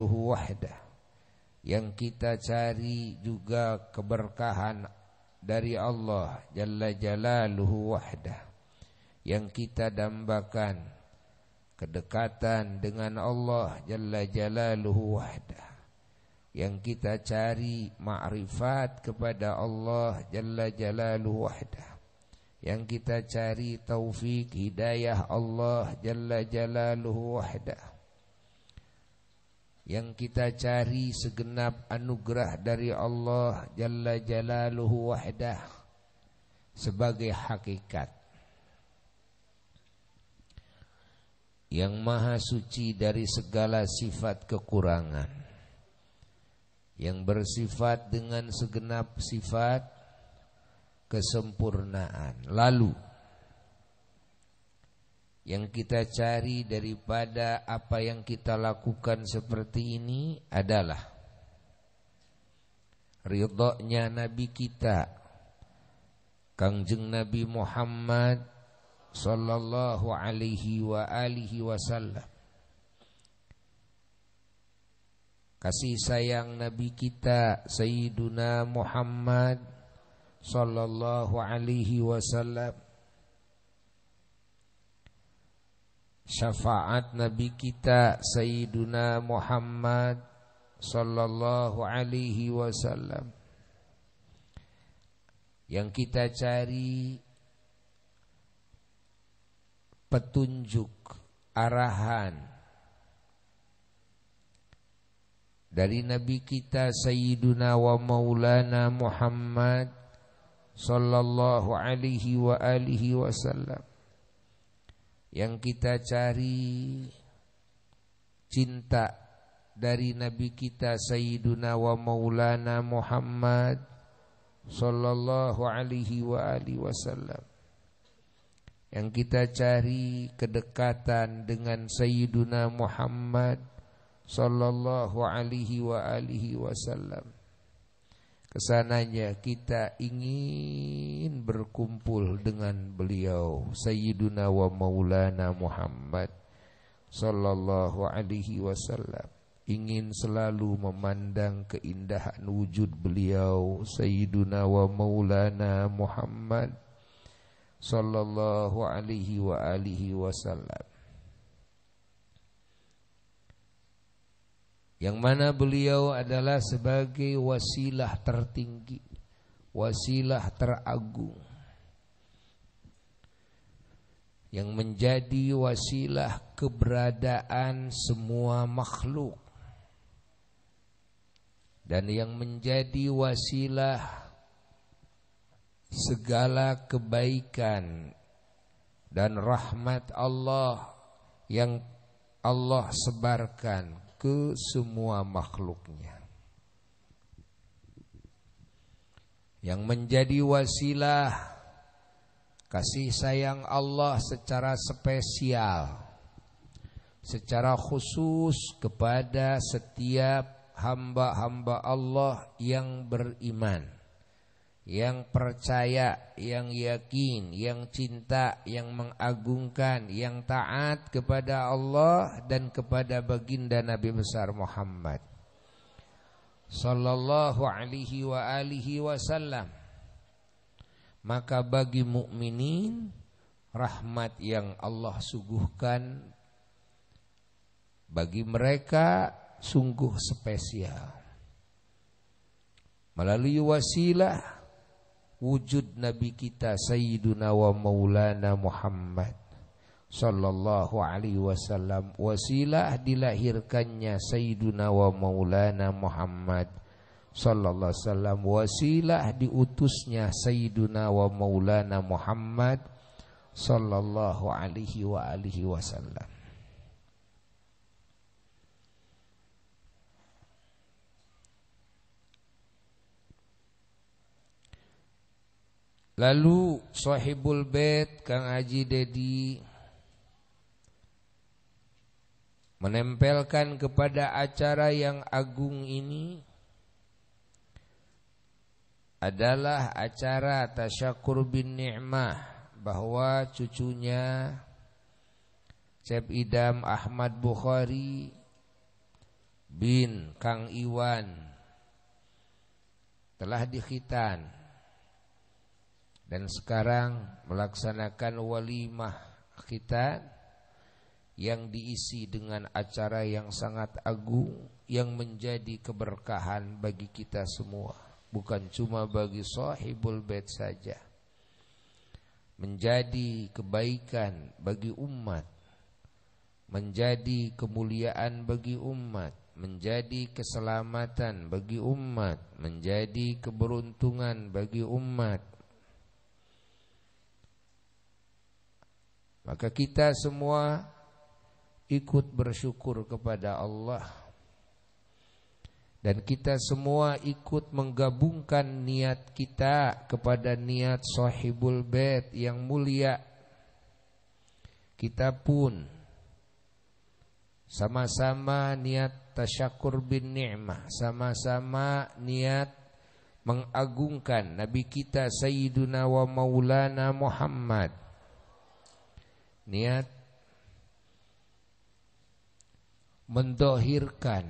wahdah. Yang kita cari juga keberkahan dari Allah Jalla Jalaluhu wahdah. Yang kita dambakan kedekatan dengan Allah Jalla Jalaluhu wahdah. Yang kita cari ma'rifat kepada Allah Jalla Jalaluhu wahdah. Yang kita cari taufik hidayah Allah Jalla Jalaluhu wahdah. Yang kita cari segenap anugerah dari Allah Jalla Jalaluhu wahdah sebagai hakikat yang maha suci dari segala sifat kekurangan, yang bersifat dengan segenap sifat kesempurnaan. Lalu yang kita cari daripada apa yang kita lakukan seperti ini adalah ridhonya Nabi kita Kangjeng Nabi Muhammad sallallahu alaihi wa alihi wasallam. Kasih sayang Nabi kita Sayyiduna Muhammad sallallahu alaihi wasallam. Syafaat Nabi kita Sayyiduna Muhammad sallallahu alaihi wasallam. Yang kita cari petunjuk arahan dari Nabi kita Sayyiduna wa Maulana Muhammad sallallahu alaihi wa alihi wasallam. Yang kita cari cinta dari Nabi kita Sayyiduna wa Maulana Muhammad sallallahu alaihi wa alihi wasallam. Yang kita cari kedekatan dengan Sayyiduna Muhammad sallallahu alaihi wa alihi wasallam. Kesananya kita ingin berkumpul dengan beliau Sayyiduna wa Maulana Muhammad sallallahu alaihi wasallam. Ingin selalu memandang keindahan wujud beliau Sayyiduna wa Maulana Muhammad sallallahu alaihi wa alihi wasallam. Yang mana beliau adalah sebagai wasilah tertinggi, wasilah teragung, yang menjadi wasilah keberadaan semua makhluk, dan yang menjadi wasilah segala kebaikan dan rahmat Allah yang Allah sebarkan ke semua makhluknya. Yang menjadi wasilah kasih sayang Allah secara spesial, secara khusus kepada setiap hamba-hamba Allah yang beriman, yang percaya, yang yakin, yang cinta, yang mengagungkan, yang taat kepada Allah dan kepada baginda Nabi besar Muhammad sallallahu alaihi wa alihi wasallam. Maka bagi mukminin rahmat yang Allah suguhkan bagi mereka sungguh spesial melalui wasilah wujud Nabi kita Sayyiduna wa Maulana Muhammad sallallahu alaihi wasallam. Wasilah dilahirkannya Sayyiduna wa Maulana Muhammad sallallahu alaihi wasallam. Wasilah diutusnya Sayyiduna wa Maulana Muhammad sallallahu alaihi wa alihi wasallam. Lalu Sahibul Bait Kang Haji Dedi menempelkan kepada acara yang agung ini adalah acara tasyakur bin ni'mah, bahwa cucunya Syekh Idam Ahmad Bukhari bin Kang Iwan telah dikhitan dan sekarang melaksanakan walimah khitan yang diisi dengan acara yang sangat agung yang menjadi keberkahan bagi kita semua, bukan cuma bagi sahibul bait saja, menjadi kebaikan bagi umat, menjadi kemuliaan bagi umat, menjadi keselamatan bagi umat, menjadi keberuntungan bagi umat. Maka kita semua ikut bersyukur kepada Allah, dan kita semua ikut menggabungkan niat kita kepada niat sahibul bait yang mulia. Kita pun sama-sama niat tasyakur bin ni'mah, sama-sama niat mengagungkan Nabi kita Sayyiduna wa Maulana Muhammad, niat mendohirkan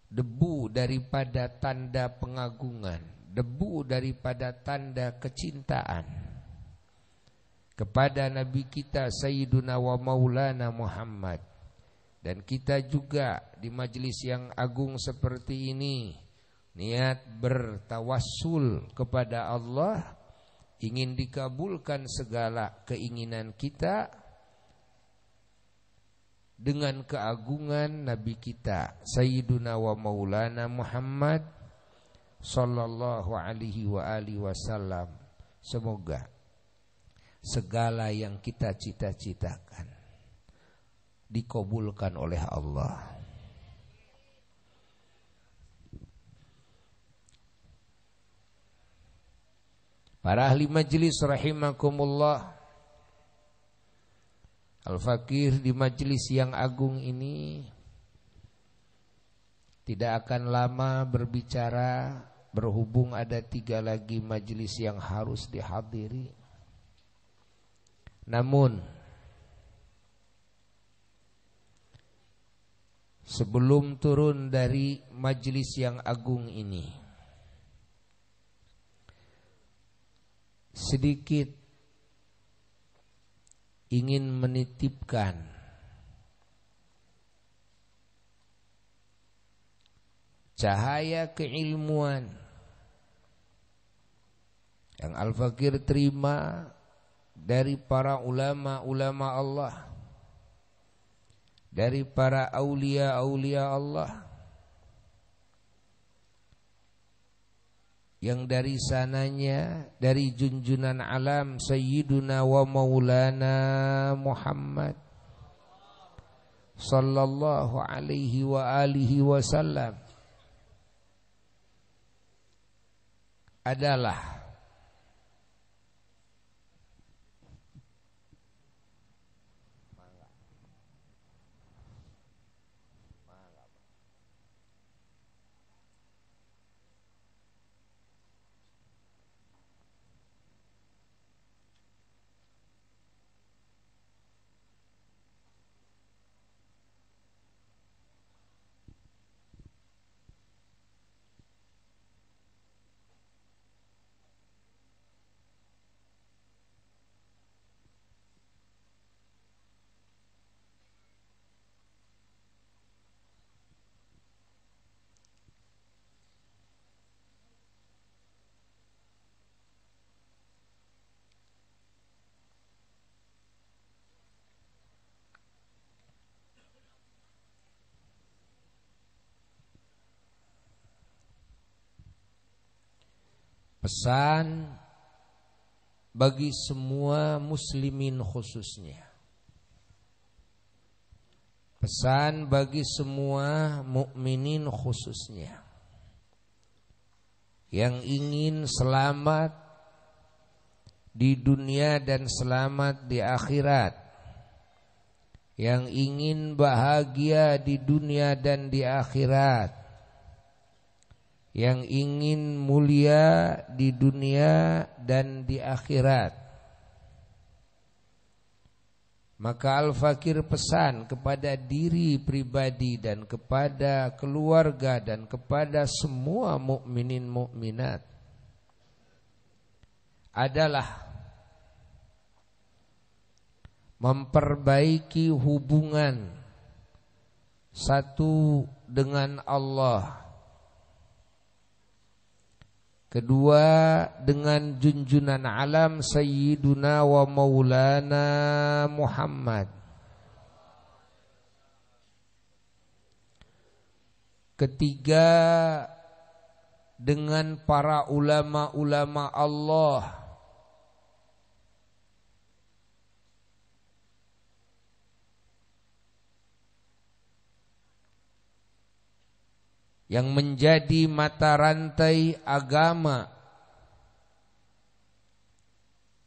debu daripada tanda pengagungan, debu daripada tanda kecintaan kepada Nabi kita Sayyiduna wa Maulana Muhammad. Dan kita juga di majelis yang agung seperti ini niat bertawassul kepada Allah, ingin dikabulkan segala keinginan kita dengan keagungan Nabi kita Sayyiduna wa Maulana Muhammad sallallahu alaihi wa alihi wasallam. Semoga segala yang kita cita-citakan dikabulkan oleh Allah. Para ahli majelis rahimakumullah, Al-Fakir di majelis yang agung ini tidak akan lama berbicara, berhubung ada 3 lagi majelis yang harus dihadiri. Namun sebelum turun dari majelis yang agung ini, sedikit ingin menitipkan cahaya keilmuan yang Al-Fakir terima dari para ulama-ulama Allah, dari para aulia-aulia Allah, yang dari sananya dari junjunan alam Sayyiduna wa Maulana Muhammad sallallahu alaihi wa alihi wasallam adalah pesan bagi semua muslimin khususnya, pesan bagi semua mukminin khususnya yang ingin selamat di dunia dan selamat di akhirat, yang ingin bahagia di dunia dan di akhirat, yang ingin mulia di dunia dan di akhirat, Maka Al-Fakir pesan kepada diri pribadi dan kepada keluarga dan kepada semua mukminin mukminat adalah memperbaiki hubungan satu dengan Allah, kedua dengan junjunan alam Sayyiduna wa Maulana Muhammad, ketiga dengan para ulama-ulama Allah, yang menjadi mata rantai agama,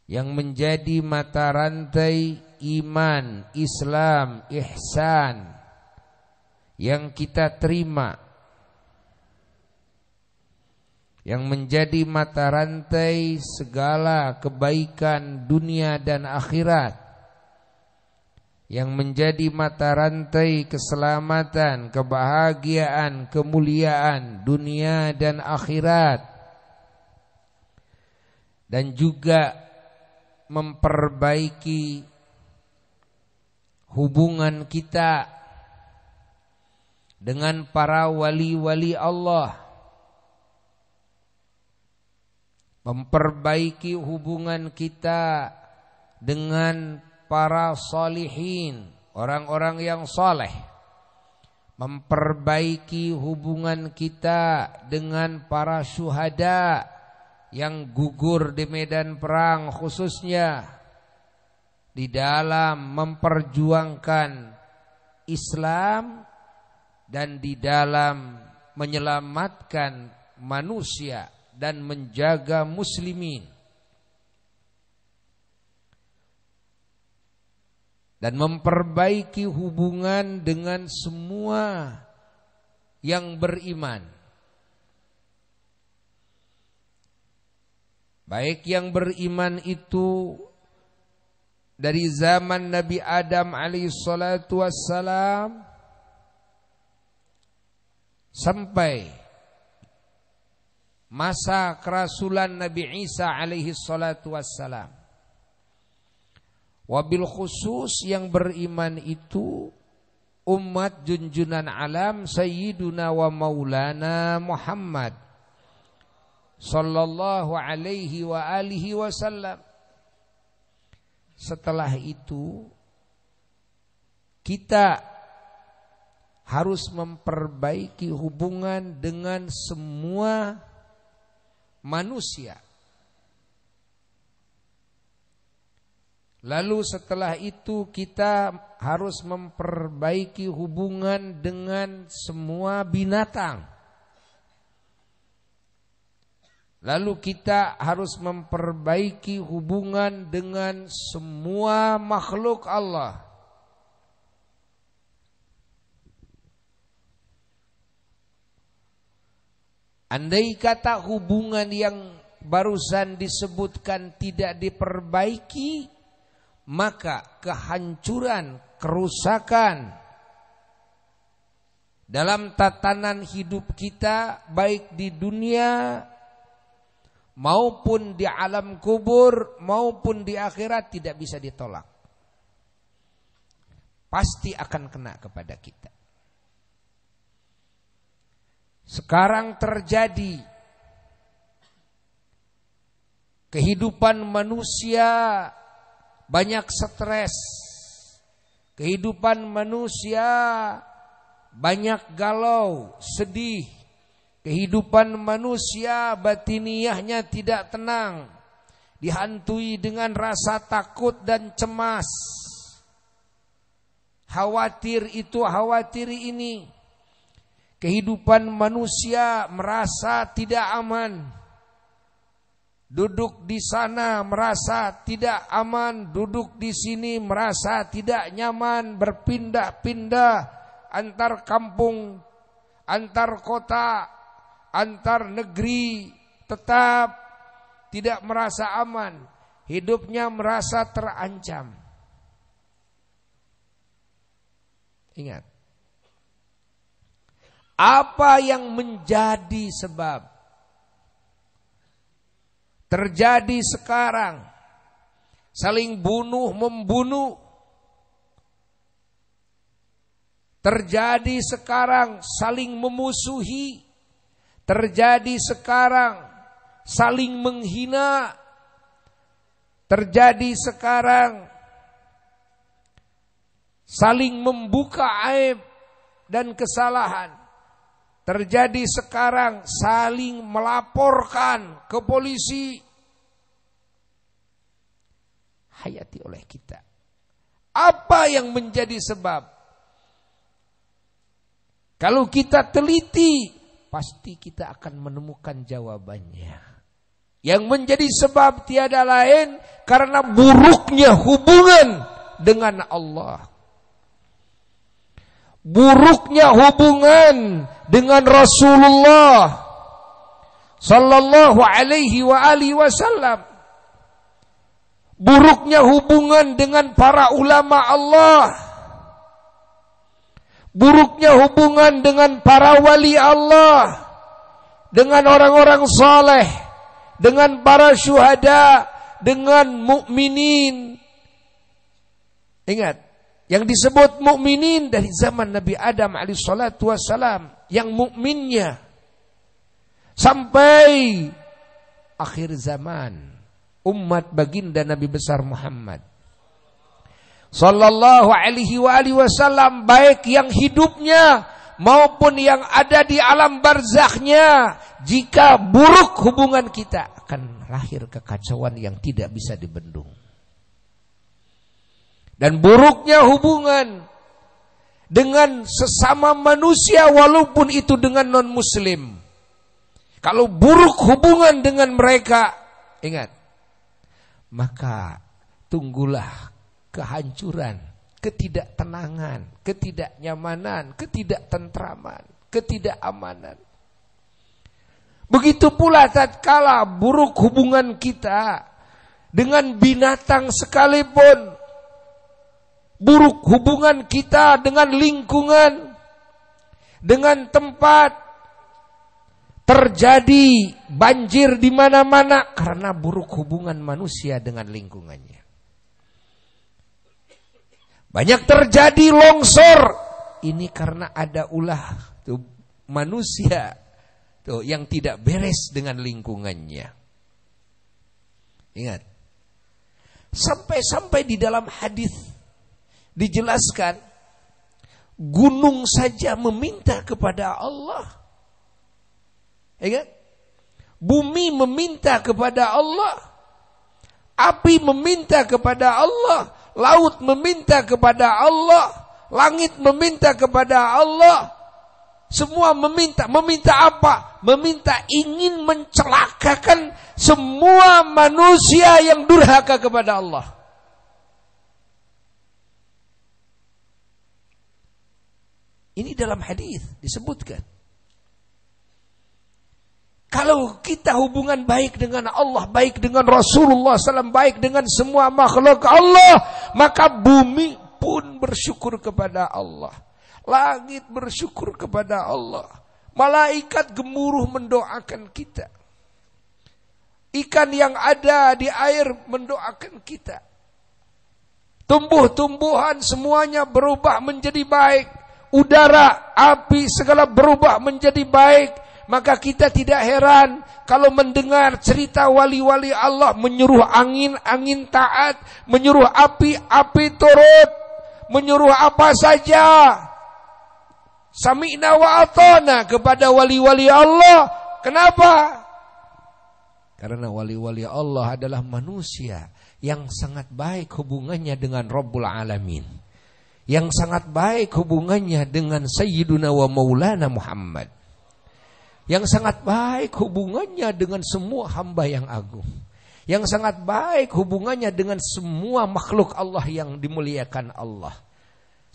yang menjadi mata rantai iman, Islam, ihsan yang kita terima, yang menjadi mata rantai segala kebaikan dunia dan akhirat, yang menjadi mata rantai keselamatan, kebahagiaan, kemuliaan dunia dan akhirat, dan juga memperbaiki hubungan kita dengan para wali-wali Allah, memperbaiki hubungan kita dengan para salihin, orang-orang yang saleh, memperbaiki hubungan kita dengan para syuhada yang gugur di medan perang, khususnya di dalam memperjuangkan Islam dan di dalam menyelamatkan manusia dan menjaga muslimin, dan memperbaiki hubungan dengan semua yang beriman, baik yang beriman itu dari zaman Nabi Adam alaihissalatu wassalam sampai masa kerasulan Nabi Isa alaihissalatu wassalam. Wabil khusus yang beriman itu umat junjunan alam Sayyiduna wa Maulana Muhammad sallallahu alaihi wa alihi wasallam. Setelah itu kita harus memperbaiki hubungan dengan semua manusia. Lalu setelah itu kita harus memperbaiki hubungan dengan semua binatang. Lalu kita harus memperbaiki hubungan dengan semua makhluk Allah. Andai kata hubungan yang barusan disebutkan tidak diperbaiki, maka kehancuran, kerusakan dalam tatanan hidup kita baik di dunia maupun di alam kubur maupun di akhirat tidak bisa ditolak. Pasti akan kena kepada kita. Sekarang terjadi kehidupan manusia banyak stres, kehidupan manusia banyak galau, sedih, kehidupan manusia batiniyahnya tidak tenang, dihantui dengan rasa takut dan cemas, khawatir itu, khawatir ini. Kehidupan manusia merasa tidak aman. Duduk di sana merasa tidak aman, duduk di sini merasa tidak nyaman, berpindah-pindah antar kampung, antar kota, antar negeri, tetap tidak merasa aman. Hidupnya merasa terancam. Ingat. Apa yang menjadi sebab terjadi sekarang saling bunuh membunuh, terjadi sekarang saling memusuhi, terjadi sekarang saling menghina, terjadi sekarang saling membuka aib dan kesalahan, terjadi sekarang saling melaporkan ke polisi. Hayati oleh kita. Apa yang menjadi sebab? Kalau kita teliti, pasti kita akan menemukan jawabannya. Yang menjadi sebab tiada lain karena buruknya hubungan dengan Allah. Buruknya hubungan dengan Rasulullah sallallahu alaihi wa alihi wasallam. Buruknya hubungan dengan para ulama Allah. Buruknya hubungan dengan para wali Allah, dengan orang-orang saleh, dengan para syuhada, dengan mukminin. Ingat, yang disebut mukminin dari zaman Nabi Adam alaihi salatu wassalam, yang mukminnya sampai akhir zaman umat baginda Nabi besar Muhammad sallallahu alaihi wa alihi wasallam, baik yang hidupnya maupun yang ada di alam barzakhnya. Jika buruk hubungan kita, akan lahir kekacauan yang tidak bisa dibendung. Dan buruknya hubungan dengan sesama manusia walaupun itu dengan non muslim, kalau buruk hubungan dengan mereka, ingat, maka tunggulah kehancuran, ketidaktenangan, ketidaknyamanan, ketidaktentraman, ketidakamanan. Begitu pula tatkala buruk hubungan kita dengan binatang sekalipun, buruk hubungan kita dengan lingkungan, dengan tempat, terjadi banjir di mana-mana karena buruk hubungan manusia dengan lingkungannya. Banyak terjadi longsor, ini karena ada ulah manusia yang tidak beres dengan lingkungannya. Ingat, sampai-sampai di dalam hadis dijelaskan, gunung saja meminta kepada Allah. Ingat, bumi meminta kepada Allah, api meminta kepada Allah, laut meminta kepada Allah, langit meminta kepada Allah. Semua meminta. Meminta apa? Meminta ingin mencelakakan semua manusia yang durhaka kepada Allah. Ini dalam hadis disebutkan. Kalau kita hubungan baik dengan Allah, baik dengan Rasulullah SAW, baik dengan semua makhluk Allah, maka bumi pun bersyukur kepada Allah. Langit bersyukur kepada Allah. Malaikat gemuruh mendoakan kita. Ikan yang ada di air mendoakan kita. Tumbuh-tumbuhan semuanya berubah menjadi baik. Udara, api, segala berubah menjadi baik. Maka kita tidak heran kalau mendengar cerita wali-wali Allah menyuruh angin, angin taat, menyuruh api, api turut, menyuruh apa saja. Sami'na wa ata'na kepada wali-wali Allah. Kenapa? Karena wali-wali Allah adalah manusia yang sangat baik hubungannya dengan Rabbul Alamin, yang sangat baik hubungannya dengan Sayyiduna wa Maulana Muhammad, yang sangat baik hubungannya dengan semua hamba yang agung, yang sangat baik hubungannya dengan semua makhluk Allah yang dimuliakan Allah,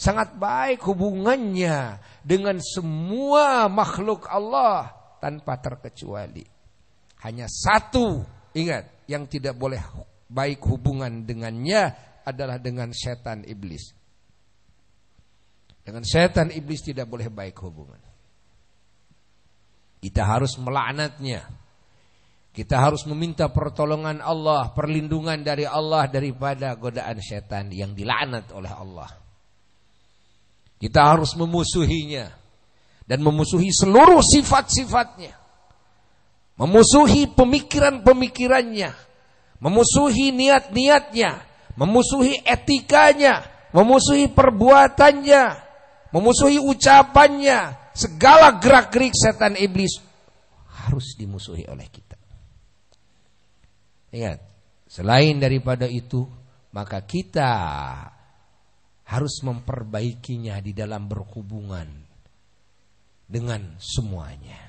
sangat baik hubungannya dengan semua makhluk Allah tanpa terkecuali. Hanya satu, ingat, yang tidak boleh baik hubungan dengannya adalah dengan setan iblis. Dengan setan iblis tidak boleh baik hubungan. Kita harus melaknatnya. Kita harus meminta pertolongan Allah, perlindungan dari Allah daripada godaan setan yang dilaknat oleh Allah. Kita harus memusuhinya dan memusuhi seluruh sifat-sifatnya. Memusuhi pemikiran-pemikirannya, memusuhi niat-niatnya, memusuhi etikanya, memusuhi perbuatannya, memusuhi ucapannya. Segala gerak-gerik setan iblis harus dimusuhi oleh kita. Ingat, selain daripada itu, maka kita harus memperbaikinya di dalam berhubungan dengan semuanya.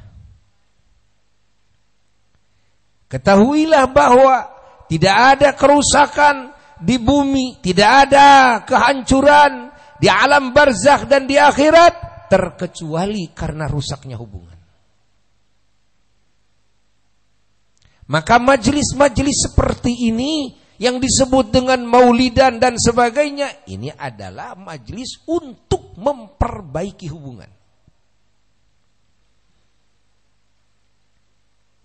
Ketahuilah bahwa tidak ada kerusakan di bumi, tidak ada kehancuran di alam barzakh dan di akhirat terkecuali karena rusaknya hubungan. Maka majelis-majelis seperti ini yang disebut dengan maulidan dan sebagainya, ini adalah majelis untuk memperbaiki hubungan.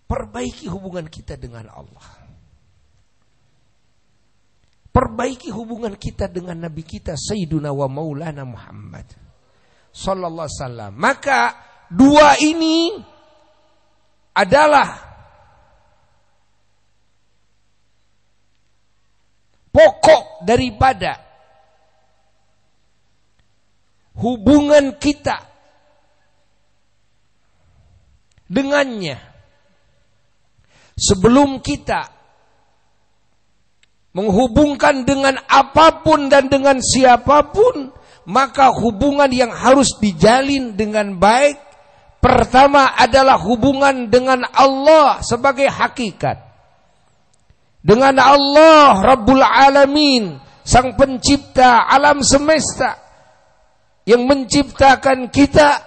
Perbaiki hubungan kita dengan Allah. Perbaiki hubungan kita dengan Nabi kita Sayyiduna wa Maulana Muhammad sallallahu alaihi wasallam. Maka dua ini adalah pokok daripada hubungan kita dengannya. Sebelum kita menghubungkan dengan apapun dan dengan siapapun, maka hubungan yang harus dijalin dengan baik, pertama adalah hubungan dengan Allah sebagai hakikat. Dengan Allah Rabbul Alamin, Sang Pencipta alam semesta, yang menciptakan kita,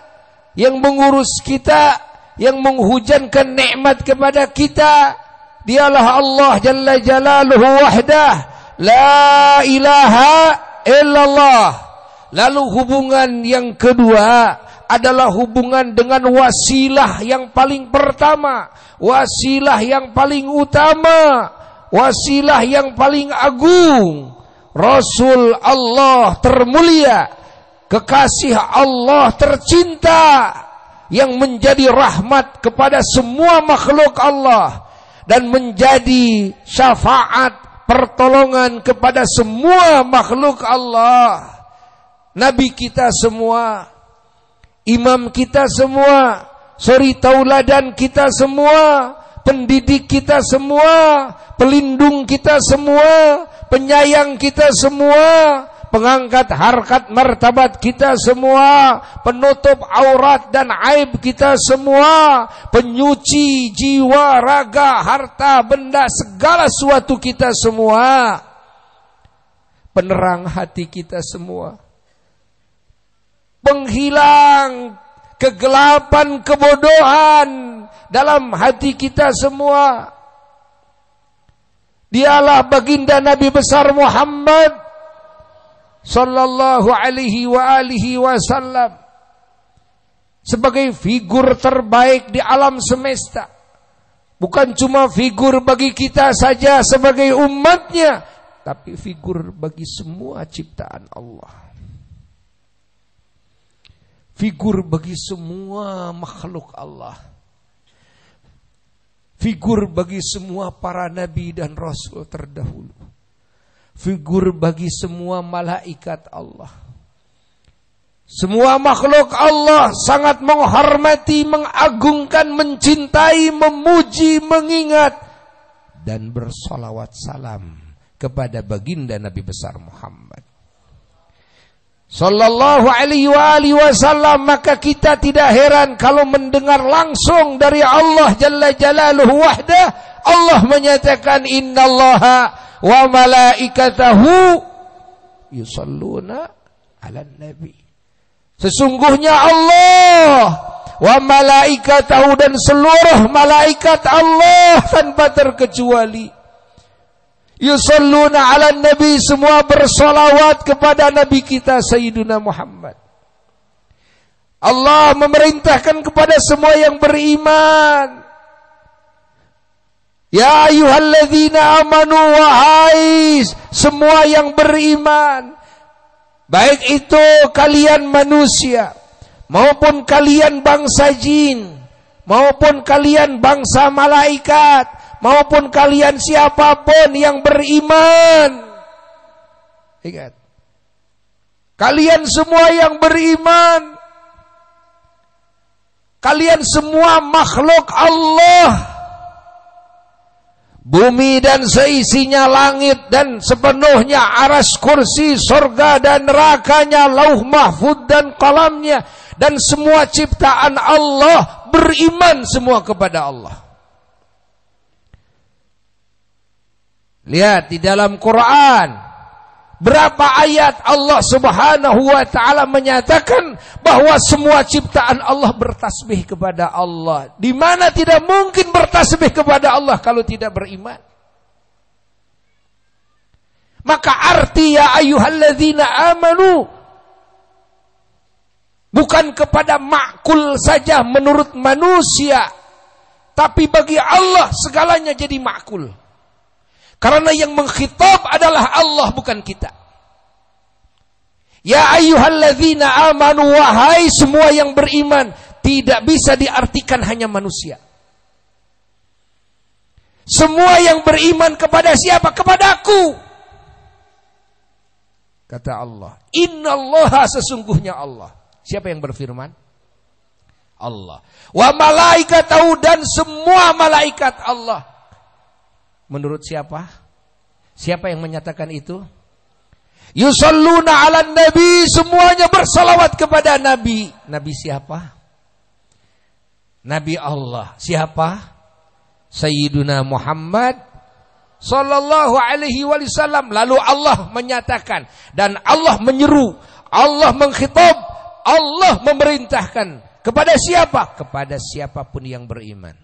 yang mengurus kita, yang menghujankan nikmat kepada kita. Dialah Allah Jalla Jalaluhu wahdah, la ilaha illallah. Lalu hubungan yang kedua adalah hubungan dengan wasilah yang paling pertama, wasilah yang paling utama, wasilah yang paling agung, Rasul Allah termulia, kekasih Allah tercinta, yang menjadi rahmat kepada semua makhluk Allah dan menjadi syafaat pertolongan kepada semua makhluk Allah. Nabi kita semua, imam kita semua, suri tauladan kita semua, pendidik kita semua, pelindung kita semua, penyayang kita semua, pengangkat harkat martabat kita semua, penutup aurat dan aib kita semua, penyuci jiwa, raga, harta, benda, segala sesuatu kita semua, penerang hati kita semua, penghilang kegelapan, kebodohan dalam hati kita semua. Dialah baginda Nabi besar Muhammad sallallahu alaihi wa alihi wasallam, sebagai figur terbaik di alam semesta. Bukan cuma figur bagi kita saja sebagai umatnya, tapi figur bagi semua ciptaan Allah. Figur bagi semua makhluk Allah. Figur bagi semua para nabi dan rasul terdahulu. Figur bagi semua malaikat Allah. Semua makhluk Allah sangat menghormati, mengagungkan, mencintai, memuji, mengingat dan bersolawat salam kepada baginda Nabi besar Muhammad sallallahu alaihi wasallam. Maka kita tidak heran kalau mendengar langsung dari Allah Jalla Jalaluhu wahdah, Allah menyatakan innallaha wa malaikatahu yusalluna 'alan nabi. Sesungguhnya Allah wa malaikatahu dan seluruh malaikat Allah tanpa terkecuali yusalluna 'alan nabi, semua bersolawat kepada nabi kita Sayyiduna Muhammad Allah memerintahkan kepada semua yang beriman. Ya ayyuhalladzina amanu, wahai semua yang beriman, baik itu kalian manusia maupun kalian bangsa jin, maupun kalian bangsa malaikat, maupun kalian siapapun yang beriman. Ingat, kalian semua yang beriman, kalian semua makhluk Allah. Bumi dan seisinya, langit dan sepenuhnya, aras, kursi, surga dan nerakanya, lauh mahfud dan qalamnya, dan semua ciptaan Allah beriman semua kepada Allah. Lihat di dalam Quran, berapa ayat Allah Subhanahu wa ta'ala menyatakan bahwa semua ciptaan Allah bertasbih kepada Allah. Di mana tidak mungkin bertasbih kepada Allah kalau tidak beriman. Maka arti ya ayyuhalladzina amanu bukan kepada makul saja menurut manusia, tapi bagi Allah segalanya jadi makul. Karena yang mengkhitab adalah Allah, bukan kita. Ya ayyuhalladzina amanu, wahai semua yang beriman, tidak bisa diartikan hanya manusia. Semua yang beriman kepada siapa? Kepada Aku. Kata Allah, innallaha, sesungguhnya Allah. Siapa yang berfirman? Allah. Wa malaikatahu, dan semua malaikat Allah. Menurut siapa? Siapa yang menyatakan itu? Yusalluna 'alan nabi, semuanya bersalawat kepada Nabi. Nabi siapa? Nabi Allah. Siapa? Sayyiduna Muhammad sallallahu alaihi wasallam. Lalu Allah menyatakan, dan Allah menyeru, Allah mengkhitab, Allah memerintahkan kepada siapa? Kepada siapapun yang beriman.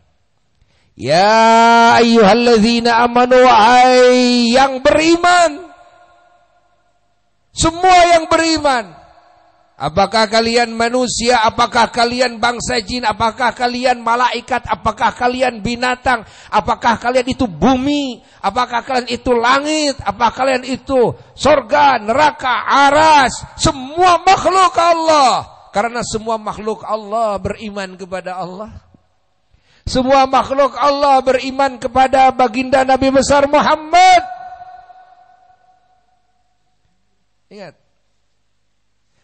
Ya ayyuhalladzina amanu, wahai yang beriman, semua yang beriman. Apakah kalian manusia, apakah kalian bangsa jin, apakah kalian malaikat, apakah kalian binatang, apakah kalian itu bumi, apakah kalian itu langit, apakah kalian itu surga, neraka, aras, semua makhluk Allah. Karena semua makhluk Allah beriman kepada Allah. Semua makhluk Allah beriman kepada baginda Nabi besar Muhammad. Ingat.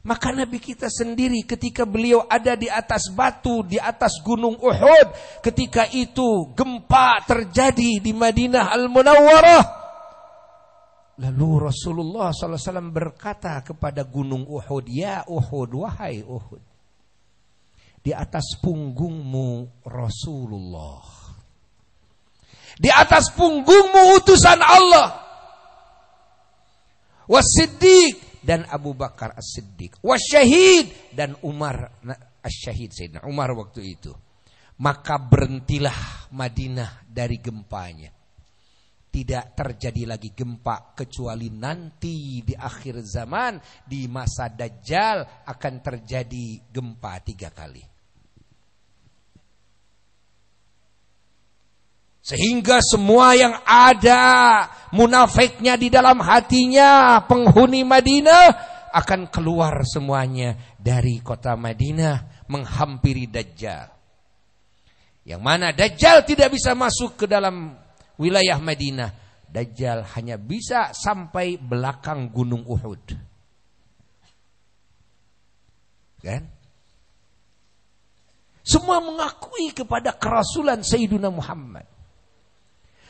Maka Nabi kita sendiri ketika beliau ada di atas batu, di atas gunung Uhud, ketika itu gempa terjadi di Madinah Al-Munawwarah. Lalu Rasulullah SAW berkata kepada gunung Uhud, ya Uhud, wahai Uhud, di atas punggungmu Rasulullah, di atas punggungmu utusan Allah, was-siddiq, dan Abu Bakar as-Siddiq, was-syahid, dan Umar as-syahid, Sayyidina Umar waktu itu. Maka berhentilah Madinah dari gempanya. Tidak terjadi lagi gempa, kecuali nanti di akhir zaman, di masa Dajjal akan terjadi gempa 3 kali. Sehingga semua yang ada munafiknya di dalam hatinya, penghuni Madinah, akan keluar semuanya dari kota Madinah menghampiri Dajjal. Yang mana Dajjal tidak bisa masuk ke dalam wilayah Madinah. Dajjal hanya bisa sampai belakang gunung Uhud. Kan? Semua mengakui kepada kerasulan Sayyiduna Muhammad.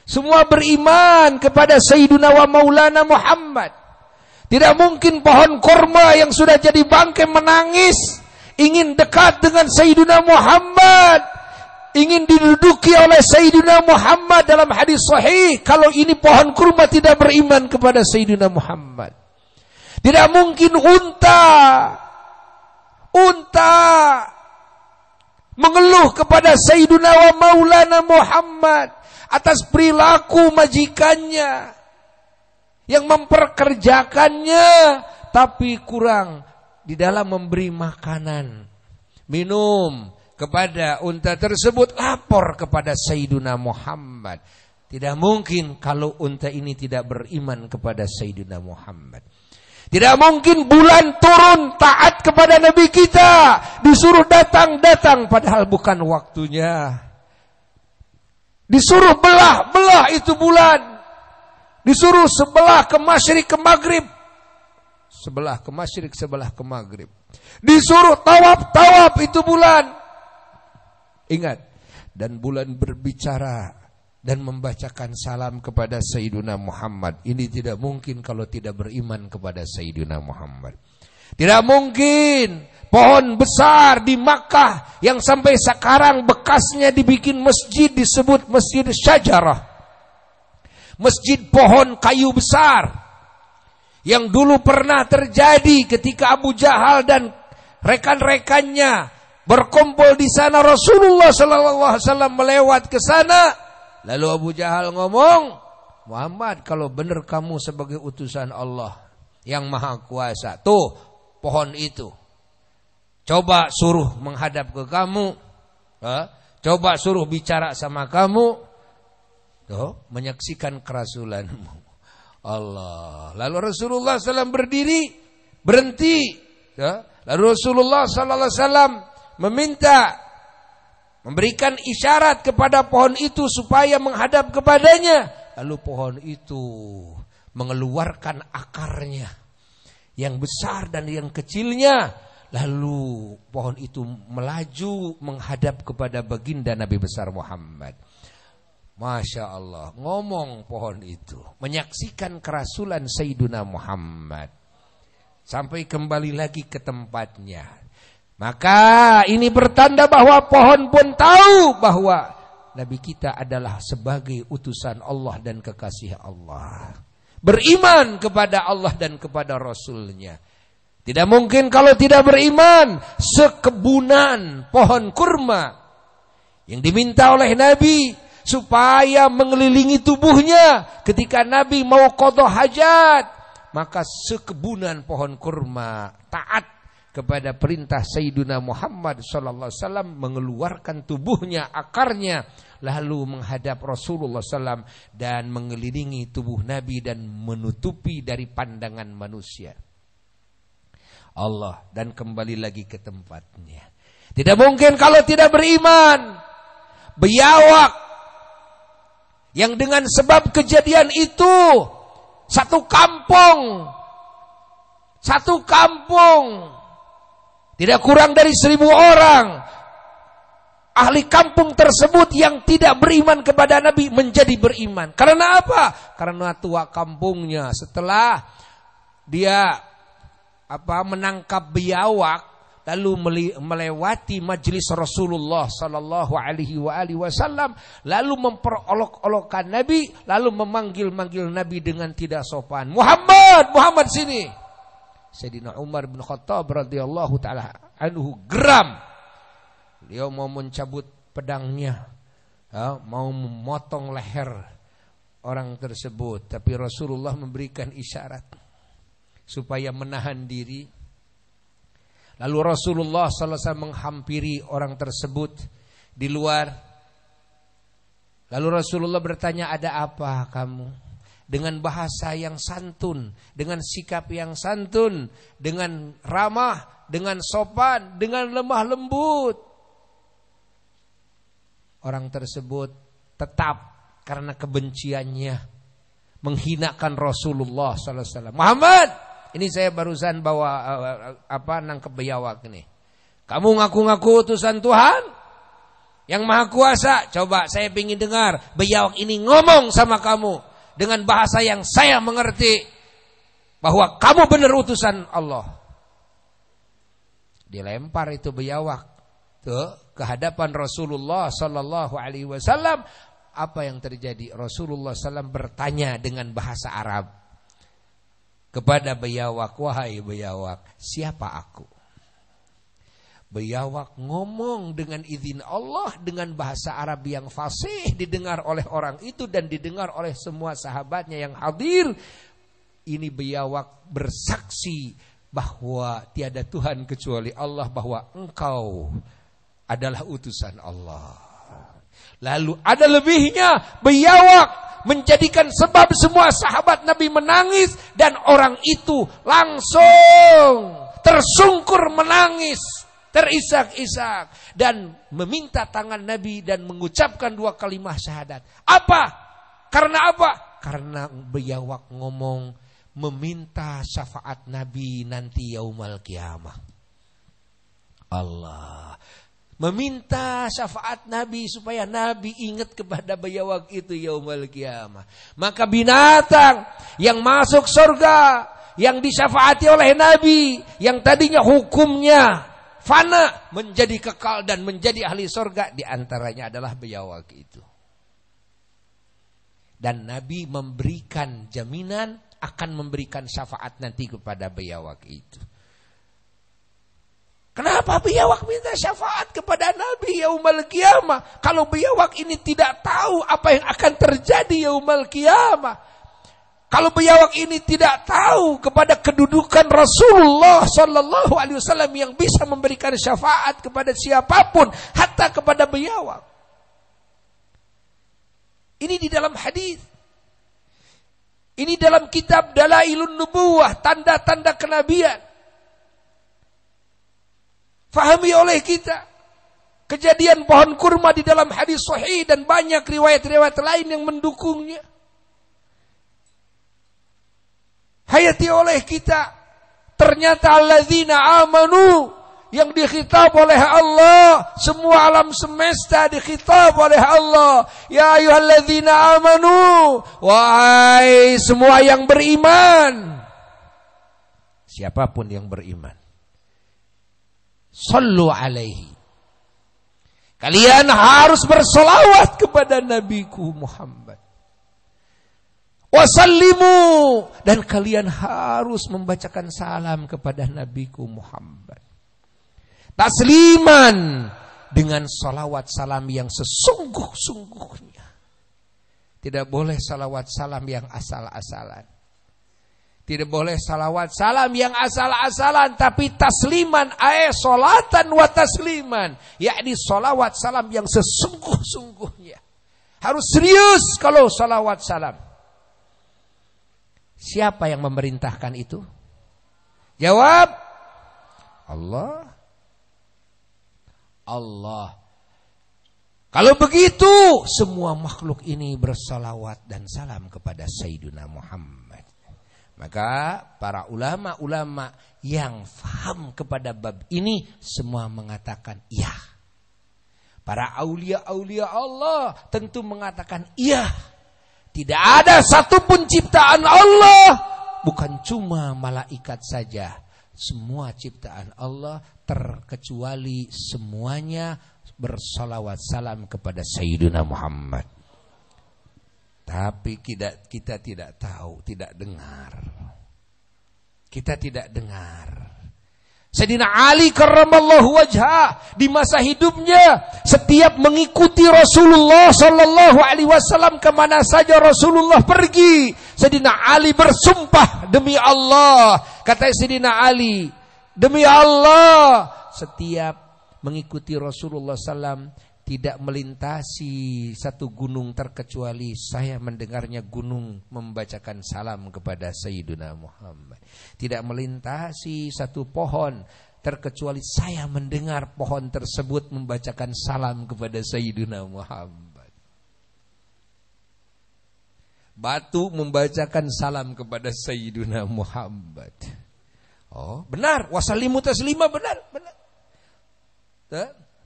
Semua beriman kepada Sayyiduna wa Maulana Muhammad. Tidak mungkin pohon kurma yang sudah jadi bangkai menangis ingin dekat dengan Sayyiduna Muhammad, ingin diduduki oleh Sayyidina Muhammad dalam hadis sahih. Kalau ini pohon kurma tidak beriman kepada Sayyidina Muhammad. Tidak mungkin unta mengeluh kepada Sayyidina wa Maulana Muhammad atas perilaku majikannya yang memperkerjakannya tapi kurang di dalam memberi makanan. minum kepada unta tersebut, lapor kepada Sayyiduna Muhammad. Tidak mungkin kalau unta ini tidak beriman kepada Sayyiduna Muhammad. Tidak mungkin bulan turun taat kepada Nabi kita, disuruh datang padahal bukan waktunya. Disuruh belah itu bulan. Disuruh sebelah ke masyrik ke maghrib. Sebelah ke masyrik, sebelah ke maghrib. Disuruh tawaf itu bulan. Ingat, dan bulan berbicara dan membacakan salam kepada Sayyiduna Muhammad. Ini tidak mungkin kalau tidak beriman kepada Sayyiduna Muhammad. Tidak mungkin pohon besar di Makkah yang sampai sekarang bekasnya dibikin masjid disebut Masjid Syajarah. Masjid pohon kayu besar yang dulu pernah terjadi ketika Abu Jahal dan rekan-rekannya berkumpul di sana. Rasulullah SAW melewat ke sana. Lalu Abu Jahal ngomong, Muhammad, kalau benar kamu sebagai utusan Allah yang maha kuasa, tuh pohon itu, coba suruh menghadap ke kamu, coba suruh bicara sama kamu, tuh menyaksikan kerasulanmu. Allah. Lalu Rasulullah SAW berdiri, berhenti. Lalu Rasulullah SAW memberikan isyarat kepada pohon itu supaya menghadap kepadanya. Lalu pohon itu mengeluarkan akarnya yang besar dan yang kecilnya. Lalu pohon itu melaju menghadap kepada baginda Nabi besar Muhammad. Masya Allah, ngomong pohon itu menyaksikan kerasulan Sayyiduna Muhammad. Sampai kembali lagi ke tempatnya. Maka ini bertanda bahwa pohon pun tahu bahwa Nabi kita adalah sebagai utusan Allah dan kekasih Allah. Beriman kepada Allah dan kepada Rasulnya. Tidak mungkin kalau tidak beriman. Sekebunan pohon kurma yang diminta oleh Nabi supaya mengelilingi tubuhnya ketika Nabi mau qadha hajat. Maka sekebunan pohon kurma taat kepada perintah Sayyiduna Muhammad sallallahu alaihi wasallam, mengeluarkan tubuhnya, akarnya, lalu menghadap Rasulullah SAW dan mengelilingi tubuh Nabi dan menutupi dari pandangan manusia. Allah, dan kembali lagi ke tempatnya. Tidak mungkin kalau tidak beriman. Biawak yang dengan sebab kejadian itu satu kampung tidak kurang dari 1.000 orang ahli kampung tersebut yang tidak beriman kepada Nabi menjadi beriman. Karena apa? Karena tua kampungnya setelah dia menangkap biawak lalu melewati majelis Rasulullah sallallahu alaihi wasallam, lalu memperolok-olokkan Nabi, lalu memanggil-manggil Nabi dengan tidak sopan. Muhammad sini. Sayyidina Umar bin Khattab radhiyallahu taala anhu geram. Beliau mau mencabut pedangnya, mau memotong leher orang tersebut, tapi Rasulullah memberikan isyarat supaya menahan diri. Lalu Rasulullah sallallahu alaihi wasallam menghampiri orang tersebut di luar. Lalu Rasulullah bertanya, "Ada apa kamu?" Dengan bahasa yang santun, dengan sikap yang santun, dengan ramah, dengan sopan, dengan lemah lembut. Orang tersebut tetap karena kebenciannya menghinakan Rasulullah sallallahu alaihi wasallam. Muhammad, ini saya barusan bawa nangkep biawak ini. Kamu ngaku-ngaku utusan Tuhan yang Maha Kuasa. Coba saya ingin dengar biawak ini ngomong sama kamu dengan bahasa yang saya mengerti bahwa kamu benar utusan Allah. Dilempar itu biawak ke hadapan Rasulullah sallallahu alaihi wasallam. Apa yang terjadi? Rasulullah SAW bertanya dengan bahasa Arab kepada biawak, "Wahai biawak, siapa aku?" Biawak ngomong dengan izin Allah dengan bahasa Arab yang fasih, didengar oleh orang itu dan didengar oleh semua sahabatnya yang hadir. Ini biawak bersaksi bahwa tiada Tuhan kecuali Allah, bahwa engkau adalah utusan Allah. Lalu ada lebihnya, biawak menjadikan sebab semua sahabat Nabi menangis, dan orang itu langsung tersungkur menangis, terisak-isak, dan meminta tangan Nabi dan mengucapkan 2 kalimat syahadat. Apa? Karena apa? Karena biawak ngomong meminta syafaat Nabi nanti yaumal kiamah. Allah meminta syafaat Nabi supaya Nabi ingat kepada biawak itu yaumal kiamah. Maka binatang yang masuk surga, yang disyafaati oleh Nabi, yang tadinya hukumnya fana, menjadi kekal dan menjadi ahli surga, diantaranya adalah biawak itu. Dan Nabi memberikan jaminan akan memberikan syafaat nanti kepada biawak itu. Kenapa biawak minta syafaat kepada Nabi yaumal kiamah? Kalau biawak ini tidak tahu apa yang akan terjadi yaumal kiamah. Kalau biawak ini tidak tahu kepada kedudukan Rasulullah sallallahu alaihi wasallam yang bisa memberikan syafaat kepada siapapun, hatta kepada biawak. Ini di dalam hadis. Ini dalam kitab Dalailun Nubuwah, tanda-tanda kenabian. Fahami oleh kita. Kejadian pohon kurma di dalam hadis sahih dan banyak riwayat-riwayat lain yang mendukungnya. Hayati oleh kita. Ternyata alladzina amanu, yang dikhitab oleh Allah, semua alam semesta dikhitab oleh Allah. Ya ayyuhalladzina amanu, wahai semua yang beriman. Siapapun yang beriman, sallu alaihi, kalian harus berselawat kepada Nabiku Muhammad. Wasallimu, dan kalian harus membacakan salam kepada Nabiku Muhammad. Tasliman, dengan salawat salam yang sesungguh-sungguhnya. Tidak boleh salawat salam yang asal-asalan. Tidak boleh salawat salam yang asal-asalan, tapi tasliman, salatan wa tasliman, yakni salawat salam yang sesungguh-sungguhnya. Harus serius kalau salawat salam. Siapa yang memerintahkan itu? Jawab, Allah. Allah. Kalau begitu, semua makhluk ini bersalawat dan salam kepada Sayyidina Muhammad. Maka para ulama-ulama yang faham kepada bab ini semua mengatakan iya. Para aulia-aulia Allah tentu mengatakan iya. Tidak ada satupun ciptaan Allah, bukan cuma malaikat saja. Semua ciptaan Allah terkecuali semuanya bersalawat salam kepada Sayyidina Muhammad. Tapi kita tidak tahu, tidak dengar. Kita tidak dengar. Sayyidina Ali karramallahu wajhah di masa hidupnya setiap mengikuti Rasulullah sallallahu alaihi wasallam kemana saja Rasulullah pergi, Sayyidina Ali bersumpah demi Allah, kata Sayyidina Ali, demi Allah, setiap mengikuti Rasulullah sallam tidak melintasi satu gunung terkecuali saya mendengarnya gunung membacakan salam kepada Sayyidina Muhammad. Tidak melintasi satu pohon terkecuali saya mendengar pohon tersebut membacakan salam kepada Sayyidina Muhammad. Batu membacakan salam kepada Sayyidina Muhammad. Oh, benar. Wasallimu taslima, benar.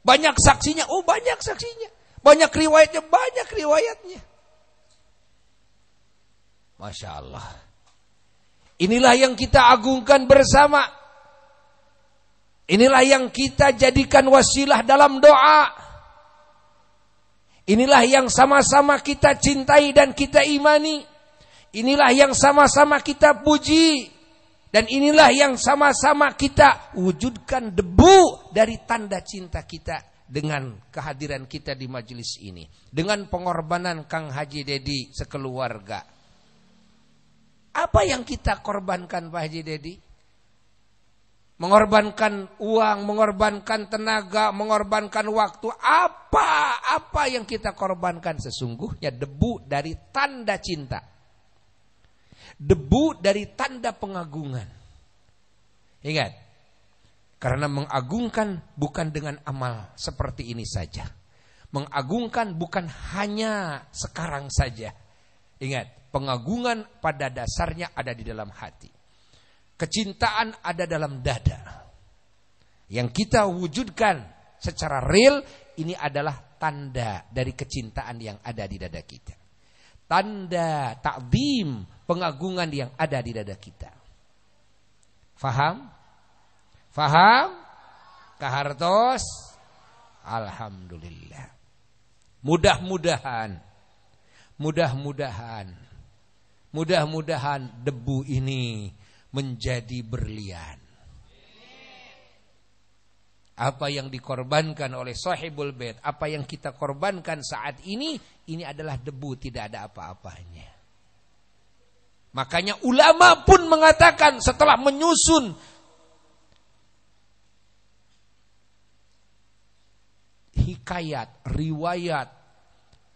Banyak saksinya, banyak saksinya. Banyak riwayatnya. Masya Allah. Inilah yang kita agungkan bersama. Inilah yang kita jadikan wasilah dalam doa. Inilah yang sama-sama kita cintai dan kita imani. Inilah yang sama-sama kita puji. Dan inilah yang sama-sama kita wujudkan debu dari tanda cinta kita dengan kehadiran kita di majelis ini. Dengan pengorbanan Kang Haji Dedi sekeluarga. Apa yang kita korbankan Pak Haji Dedi? mengorbankan uang, mengorbankan tenaga, mengorbankan waktu. Apa yang kita korbankan sesungguhnya debu dari tanda cinta. Debu dari tanda pengagungan. Ingat, karena mengagungkan bukan dengan amal seperti ini saja. Mengagungkan bukan hanya sekarang saja. Ingat, pengagungan pada dasarnya ada di dalam hati. Kecintaan ada dalam dada. Yang kita wujudkan secara real, ini adalah tanda dari kecintaan yang ada di dada kita. Tanda ta'zim, pengagungan yang ada di dada kita. Faham? Faham? Kahartos? Alhamdulillah. Mudah-mudahan debu ini menjadi berlian. Apa yang dikorbankan oleh sahibul bait, apa yang kita korbankan saat ini adalah debu, tidak ada apa-apanya. Makanya ulama pun mengatakan setelah menyusun hikayat, riwayat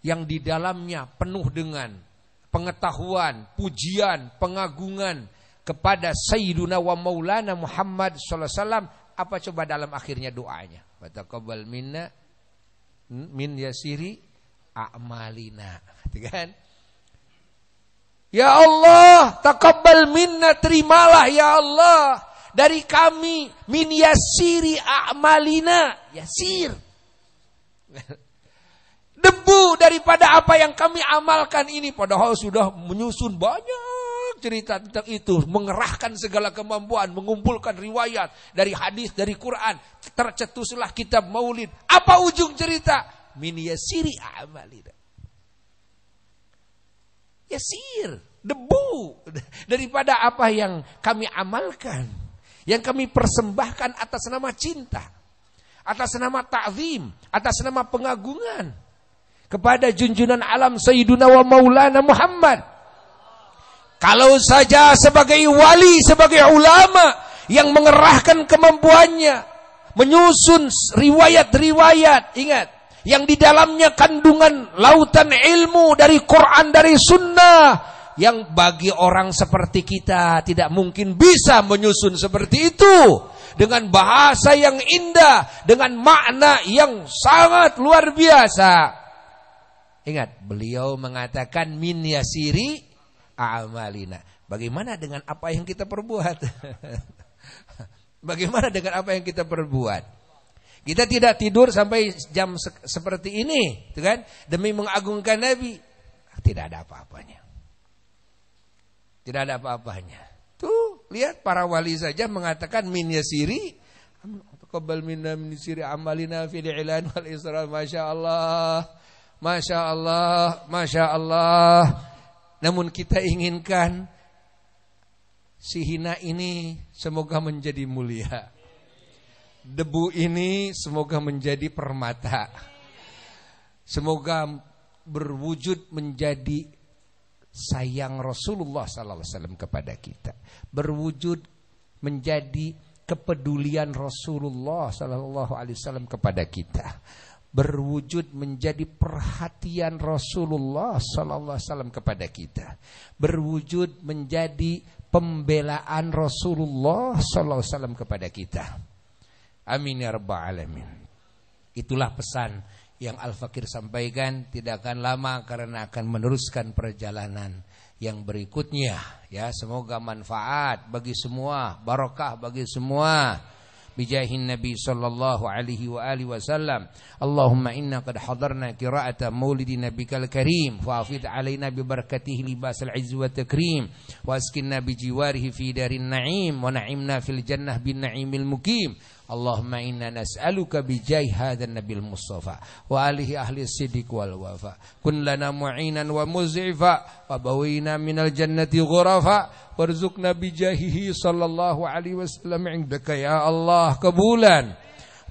yang di dalamnya penuh dengan pengetahuan, pujian, pengagungan kepada Sayyiduna wa Maulana Muhammad sallallahu alaihi wasallam, apa coba dalam akhirnya doanya? Wa taqabbal minna min yasiri a'malina. Kan? Ya Allah, taqabbal minna, terimalah ya Allah dari kami min yasiri a'malina, yasir. Debu daripada apa yang kami amalkan ini, padahal sudah menyusun banyak cerita tentang itu, mengerahkan segala kemampuan, mengumpulkan riwayat dari hadis, dari Quran, tercetuslah kitab Maulid. Apa ujung cerita? Min yasiri a'malina. Yasir, debu daripada apa yang kami amalkan, yang kami persembahkan atas nama cinta, atas nama ta'zim, atas nama pengagungan kepada junjungan alam Sayyiduna wa Maulana Muhammad. Kalau saja sebagai wali, sebagai ulama yang mengerahkan kemampuannya, menyusun riwayat-riwayat, ingat, yang di dalamnya kandungan lautan ilmu dari Quran, dari sunnah, yang bagi orang seperti kita tidak mungkin bisa menyusun seperti itu, dengan bahasa yang indah, dengan makna yang sangat luar biasa. Ingat, beliau mengatakan min yasiri a'malina. Bagaimana dengan apa yang kita perbuat? Bagaimana dengan apa yang kita perbuat? Kita tidak tidur sampai jam seperti ini, kan? Demi mengagungkan Nabi. Tidak ada apa-apanya. Tidak ada apa-apanya. Tuh, lihat para wali saja mengatakan min yasiri taqabbal minna min yasiri amalina fil i'lan wal israr. Masya Allah. Masya Allah. Masya Allah. Namun kita inginkan si hina ini semoga menjadi mulia. Debu ini semoga menjadi permata. Semoga berwujud menjadi sayang Rasulullah sallallahu alaihi wasallam kepada kita. Berwujud menjadi kepedulian Rasulullah sallallahu alaihi wasallam kepada kita. Berwujud menjadi perhatian Rasulullah sallallahu alaihi wasallam kepada kita. Berwujud menjadi pembelaan Rasulullah sallallahu alaihi wasallam kepada kita. Amin ya rabbal alamin. Itulah pesan yang Al-Fakir sampaikan, tidak akan lama karena akan meneruskan perjalanan yang berikutnya, ya. Semoga manfaat bagi semua, barokah bagi semua. Bijahin Nabi sallallahu alaihi wa alihi wasallam. Allahumma inna qad hadarna qira'ata maulidi nabikal karim fa'afid alaina bi barakatihi libasal izz wa takrim wa askinna bi jiwarihi fi darin na'im wa na'imna fil jannah bin na'imil mukim. Allahumma inna nas'aluka bijahi hadzal nabil mustafa wa alihi ahli siddiq wal wafa kun lana mu'inan wa muz'ifa wa bawina minal jannati ghurafa warzuqna bijahihi sallallahu alaihi wasallam indaka ya Allah qabulan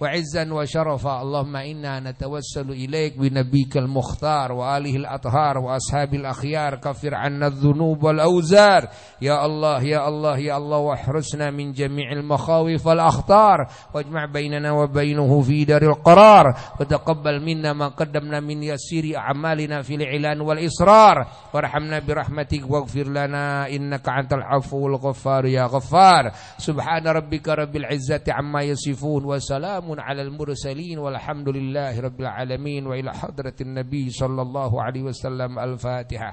وعزا وشرفا. اللهم إنا نتوسل إليك بنبيك المختار وآله الأطهار وأصحاب الأخيار. كفر عنا الذنوب والأوزار يا الله يا الله يا الله، واحرسنا من جميع المخاوف والأخطار، واجمع بيننا وبينه في دار القرار، وتقبل منا ما قدمنا من يسير أعمالنا في الإعلان والإصرار، وارحمنا برحمتك واغفر لنا إنك أنت العفو الغفار يا غفار. سبحان ربك رب العزة عما يصفون وسلام على المرسلين والحمد لله رب العالمين. وإلى حضرة النبي صلى الله عليه وسلم. الفاتحة.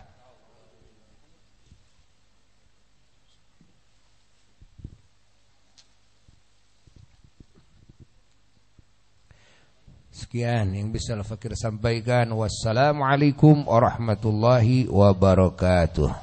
Sekian yang bisa Al-Fakir sampaikan. Wassalamualaikum warahmatullahi wabarakatuh.